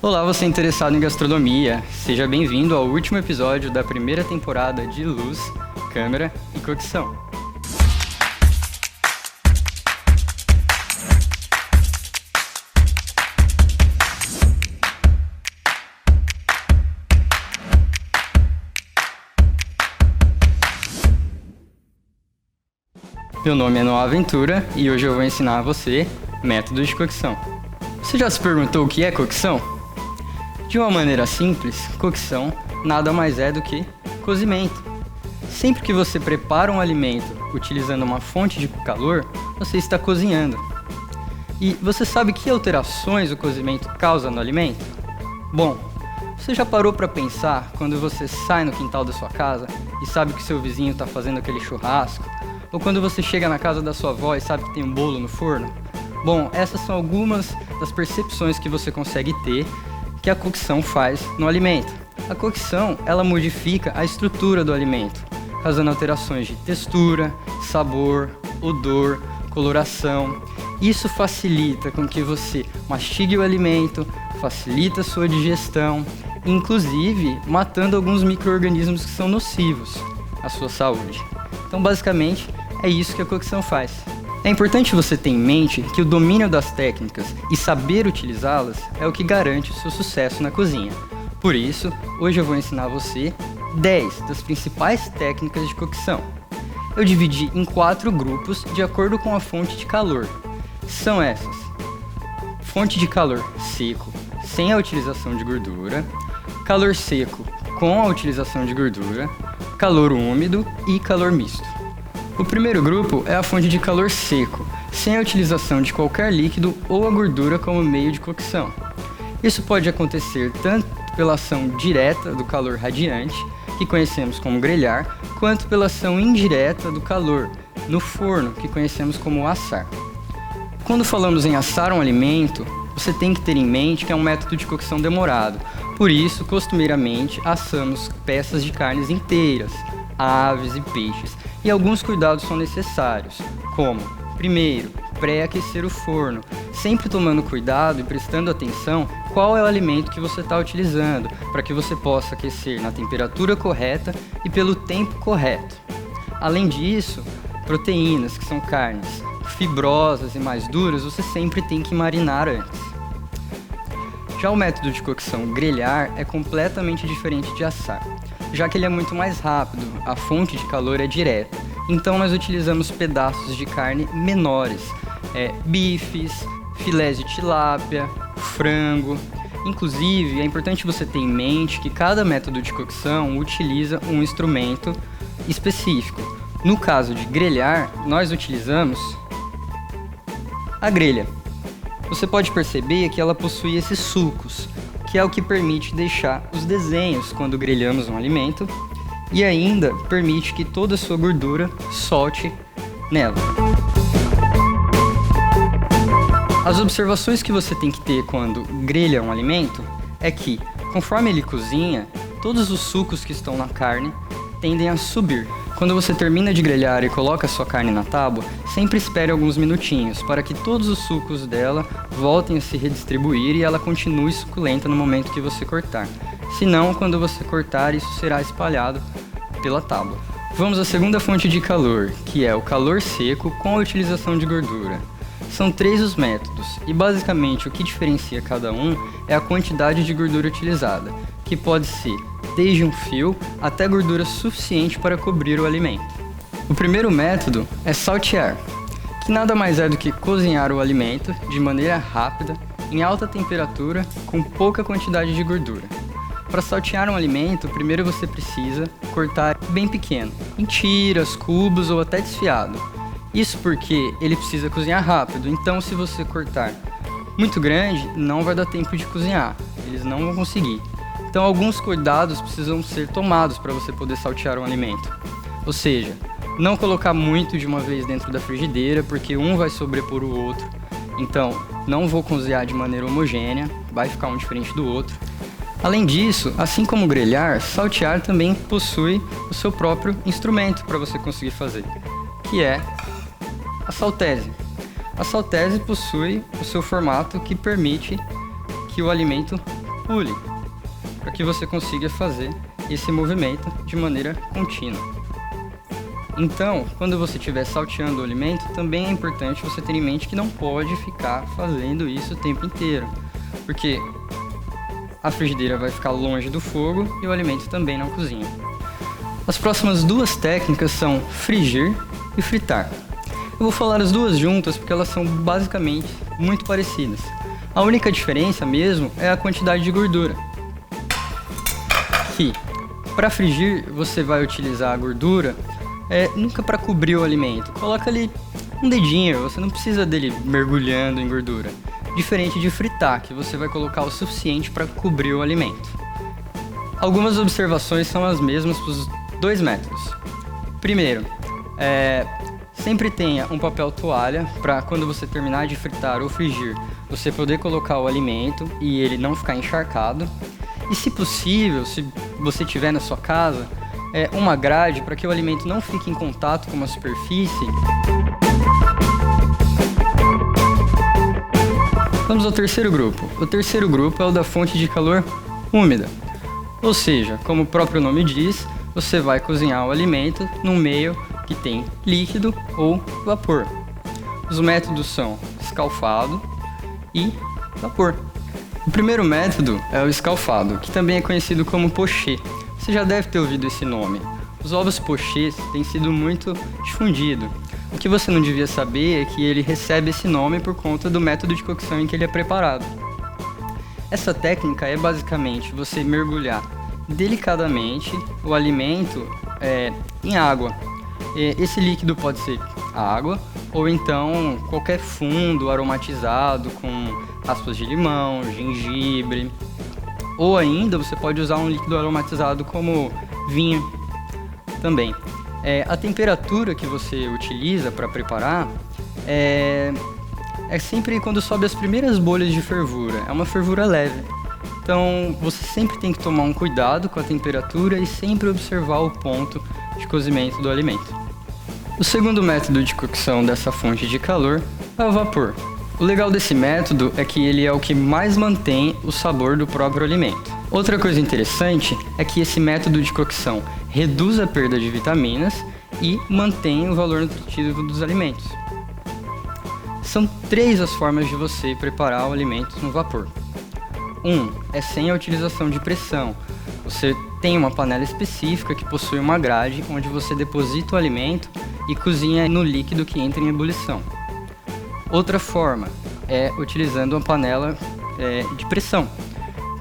Olá, você interessado em gastronomia. Seja bem-vindo ao último episódio da primeira temporada de Luz, Câmera e Cocção. Meu nome é Noah Ventura e hoje eu vou ensinar a você métodos de cocção. Você já se perguntou o que é cocção? De uma maneira simples, cocção nada mais é do que cozimento. Sempre que você prepara um alimento utilizando uma fonte de calor, você está cozinhando. E você sabe que alterações o cozimento causa no alimento? Bom, você já parou para pensar quando você sai no quintal da sua casa e sabe que seu vizinho está fazendo aquele churrasco? Ou quando você chega na casa da sua avó e sabe que tem um bolo no forno? Bom, essas são algumas das percepções que você consegue ter que a cocção faz no alimento. A cocção, ela modifica a estrutura do alimento, causando alterações de textura, sabor, odor, coloração. Isso facilita com que você mastigue o alimento, facilita a sua digestão, inclusive matando alguns micro-organismos que são nocivos à sua saúde. Então, basicamente, é isso que a cocção faz. É importante você ter em mente que o domínio das técnicas e saber utilizá-las é o que garante o seu sucesso na cozinha. Por isso, hoje eu vou ensinar você 10 das principais técnicas de cocção. Eu dividi em 4 grupos de acordo com a fonte de calor. São essas: fonte de calor seco, sem a utilização de gordura; calor seco com a utilização de gordura; calor úmido e calor misto. O primeiro grupo é a fonte de calor seco, sem a utilização de qualquer líquido ou a gordura como meio de cocção. Isso pode acontecer tanto pela ação direta do calor radiante, que conhecemos como grelhar, quanto pela ação indireta do calor no forno, que conhecemos como assar. Quando falamos em assar um alimento, você tem que ter em mente que é um método de cocção demorado. Por isso, costumeiramente, assamos peças de carnes inteiras, aves e peixes. E alguns cuidados são necessários, como, primeiro, pré-aquecer o forno, sempre tomando cuidado e prestando atenção qual é o alimento que você está utilizando, para que você possa aquecer na temperatura correta e pelo tempo correto. Além disso, proteínas, que são carnes fibrosas e mais duras, você sempre tem que marinar antes. Já o método de cocção grelhar é completamente diferente de assar, já que ele é muito mais rápido, a fonte de calor é direta. Então nós utilizamos pedaços de carne menores, bifes, filés de tilápia, frango. Inclusive, é importante você ter em mente que cada método de cocção utiliza um instrumento específico. No caso de grelhar, nós utilizamos a grelha. Você pode perceber que ela possui esses sulcos, que é o que permite deixar os desenhos quando grelhamos um alimento e ainda permite que toda a sua gordura solte nela. As observações que você tem que ter quando grelha um alimento é que, conforme ele cozinha, todos os sucos que estão na carne tendem a subir. Quando você termina de grelhar e coloca a sua carne na tábua, sempre espere alguns minutinhos para que todos os sucos dela voltem a se redistribuir e ela continue suculenta no momento que você cortar. Senão, quando você cortar, isso será espalhado pela tábua. Vamos à segunda fonte de calor, que é o calor seco com a utilização de gordura. São 3 os métodos, e basicamente o que diferencia cada um é a quantidade de gordura utilizada, que pode ser desde um fio até gordura suficiente para cobrir o alimento. O primeiro método é saltear, que nada mais é do que cozinhar o alimento de maneira rápida, em alta temperatura, com pouca quantidade de gordura. Para saltear um alimento, primeiro você precisa cortar bem pequeno, em tiras, cubos ou até desfiado. Isso porque ele precisa cozinhar rápido, então se você cortar muito grande, não vai dar tempo de cozinhar, eles não vão conseguir. Então alguns cuidados precisam ser tomados para você poder saltear um alimento. Ou seja, não colocar muito de uma vez dentro da frigideira, porque um vai sobrepor o outro. Então, não vou cozinhar de maneira homogênea, vai ficar um diferente do outro. Além disso, assim como grelhar, saltear também possui o seu próprio instrumento para você conseguir fazer, que é a saltese. A saltese possui o seu formato que permite que o alimento pule, para que você consiga fazer esse movimento de maneira contínua. Então, quando você estiver salteando o alimento, também é importante você ter em mente que não pode ficar fazendo isso o tempo inteiro, porque a frigideira vai ficar longe do fogo e o alimento também não cozinha. As próximas duas técnicas são frigir e fritar. Eu vou falar as duas juntas porque elas são basicamente muito parecidas. A única diferença mesmo é a quantidade de gordura. Que para frigir você vai utilizar a gordura nunca para cobrir o alimento. Coloca ali um dedinho, você não precisa dele mergulhando em gordura. Diferente de fritar, que você vai colocar o suficiente para cobrir o alimento. Algumas observações são as mesmas para os dois métodos. Primeiro, sempre tenha um papel toalha para quando você terminar de fritar ou frigir, você poder colocar o alimento e ele não ficar encharcado. E se possível, se você tiver na sua casa, uma grade para que o alimento não fique em contato com uma superfície. Vamos ao terceiro grupo. O terceiro grupo é o da fonte de calor úmida. Ou seja, como o próprio nome diz, você vai cozinhar o alimento num meio que tem líquido ou vapor. Os métodos são escalfado e vapor. O primeiro método é o escalfado, que também é conhecido como pochê. Você já deve ter ouvido esse nome. Os ovos pochês têm sido muito difundidos. O que você não devia saber é que ele recebe esse nome por conta do método de cocção em que ele é preparado. Essa técnica é basicamente você mergulhar delicadamente o alimento em água. Esse líquido pode ser água ou então qualquer fundo aromatizado com raspas de limão, gengibre, ou ainda você pode usar um líquido aromatizado como vinho também. A temperatura que você utiliza para preparar é sempre quando sobe as primeiras bolhas de fervura. É uma fervura leve. Então você sempre tem que tomar um cuidado com a temperatura e sempre observar o ponto de cozimento do alimento. O segundo método de cocção dessa fonte de calor é o vapor. O legal desse método é que ele é o que mais mantém o sabor do próprio alimento. Outra coisa interessante é que esse método de cocção reduz a perda de vitaminas e mantém o valor nutritivo dos alimentos. São 3 as formas de você preparar o alimento no vapor. É sem a utilização de pressão. Você tem uma panela específica que possui uma grade onde você deposita o alimento e cozinha no líquido que entra em ebulição. Outra forma é utilizando uma panela de pressão,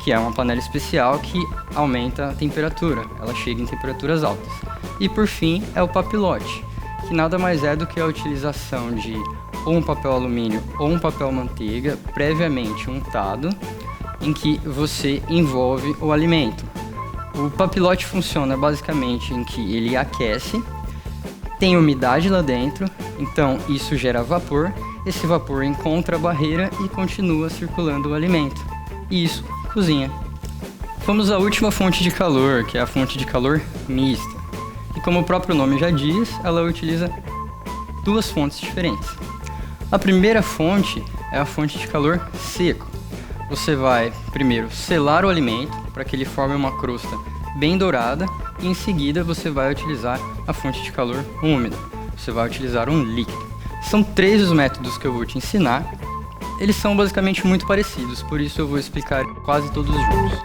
que é uma panela especial que aumenta a temperatura, ela chega em temperaturas altas. E por fim é o papilote, que nada mais é do que a utilização de ou um papel alumínio ou um papel manteiga previamente untado, em que você envolve o alimento. O papilote funciona basicamente em que ele aquece, tem umidade lá dentro, então isso gera vapor, esse vapor encontra a barreira e continua circulando o alimento. E isso cozinha. Vamos à última fonte de calor, que é a fonte de calor mista. E como o próprio nome já diz, ela utiliza 2 fontes diferentes. A primeira fonte é a fonte de calor seco. Você vai primeiro selar o alimento para que ele forme uma crosta bem dourada e em seguida você vai utilizar a fonte de calor úmida. Você vai utilizar um líquido. São 3 os métodos que eu vou te ensinar. Eles são basicamente muito parecidos, por isso eu vou explicar quase todos juntos.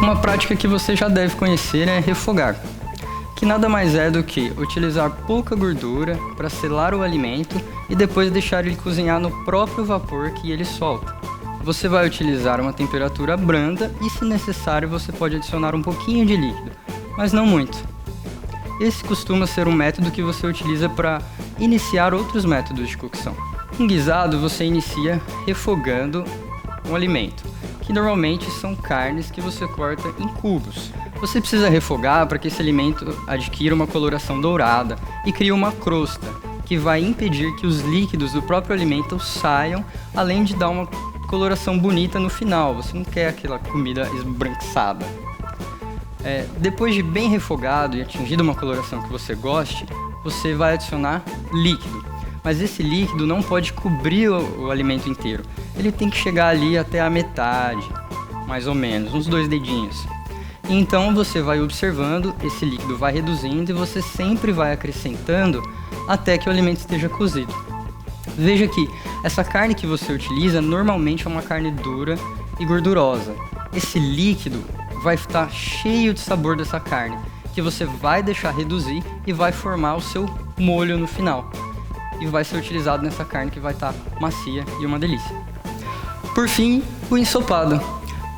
Uma prática que você já deve conhecer é refogar, que nada mais é do que utilizar pouca gordura para selar o alimento e depois deixar ele cozinhar no próprio vapor que ele solta. Você vai utilizar uma temperatura branda e, se necessário, você pode adicionar um pouquinho de líquido, mas não muito. Esse costuma ser um método que você utiliza para iniciar outros métodos de cocção. Um guisado você inicia refogando um alimento, que normalmente são carnes que você corta em cubos. Você precisa refogar para que esse alimento adquira uma coloração dourada e crie uma crosta, que vai impedir que os líquidos do próprio alimento saiam, além de dar uma coloração bonita no final. Você não quer aquela comida esbranquiçada. Depois de bem refogado e atingido uma coloração que você goste, você vai adicionar líquido. Mas esse líquido não pode cobrir o alimento inteiro. ele tem que chegar ali até a metade, mais ou menos, uns 2 dedinhos. E então você vai observando, esse líquido vai reduzindo e você sempre vai acrescentando até que o alimento esteja cozido. Veja que essa carne que você utiliza normalmente é uma carne dura e gordurosa. Esse líquido vai estar cheio de sabor dessa carne, que você vai deixar reduzir e vai formar o seu molho no final. E vai ser utilizado nessa carne que vai estar macia e uma delícia. Por fim, o ensopado.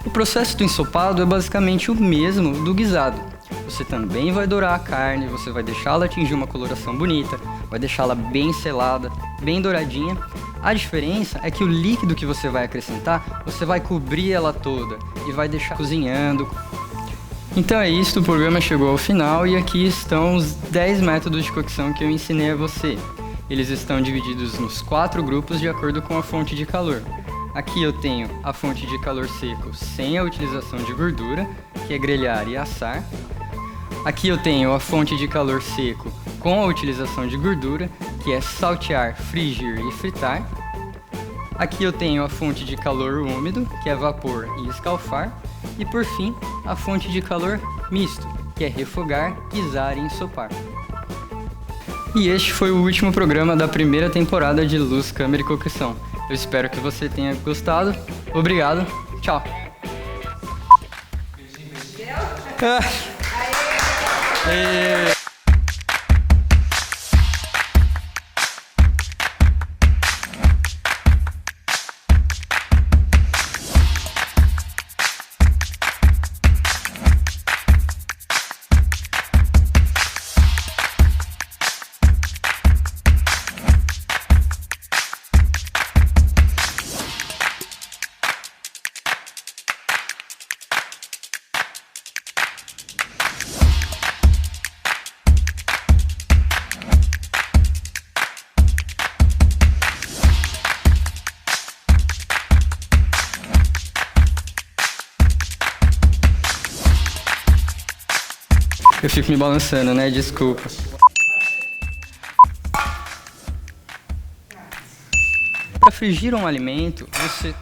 O processo do ensopado é basicamente o mesmo do guisado. Você também vai dourar a carne, você vai deixá-la atingir uma coloração bonita, vai deixá-la bem selada, bem douradinha. A diferença é que o líquido que você vai acrescentar, você vai cobrir ela toda e vai deixar cozinhando. Então é isso, o programa chegou ao final e aqui estão os 10 métodos de cocção que eu ensinei a você. Eles estão divididos nos 4 grupos de acordo com a fonte de calor. Aqui eu tenho a fonte de calor seco sem a utilização de gordura, que é grelhar e assar. Aqui eu tenho a fonte de calor seco com a utilização de gordura, que é saltear, frigir e fritar. Aqui eu tenho a fonte de calor úmido, que é vapor e escalfar. E por fim, a fonte de calor misto, que é refogar, guisar e ensopar. E este foi o último programa da primeira temporada de Luz, Câmera e Cocção. Eu espero que você tenha gostado. Obrigado. Tchau. Aê. Eu fico me balançando, né? Desculpa. Para frigir um alimento, você